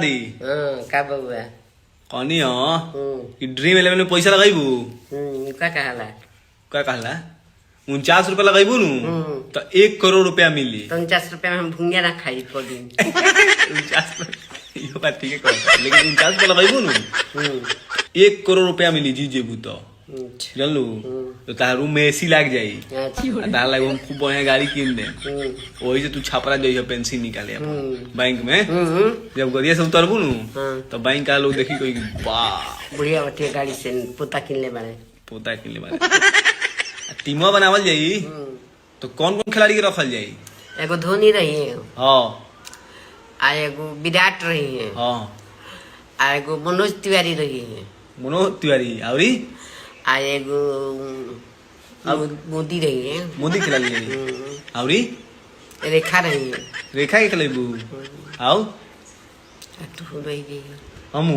दी का बउआ कौनी हो कि ड्रीम 11 में पैसा लगाइबू का कहला क्या कहला 49 रुपया लगाइबू नु तो 1 करोड़ रुपया मिली तो 49 रुपया में हम भुंगिया ना खाई पर दिन 49 यो बात ठीक है कहता लेकिन 49 रुपया लगाइबू नु 1 करोड़ रुपया मिली जी जेबू तो जानलू तो तार रूम में एसी लाग जाई तार लगे हम खूब बढ़िया गाड़ी किन दे वही से तू छापरा जाइए पेंसिल निकाले बैंक में जब गरिया से उतरबू नु तो बैंक का लोग देखी कोई वाह बुढ़िया बटिया गाड़ी से पोता किनले बारे पोता किनले बारे टीमवा बनावल जाई तो कौन कौन खिलाड़ी के रखल जाई एगो धोनी रही है हां आ एगो विराट रही है हां आ एगो मनोज तिवारी रही है मनोज तिवारी आवरी आ एगो मोदी रही है मोदी खिलाड़ी जाई आवरी रेखा रही है रेखा के खिलाबू आओ तू रही है हमू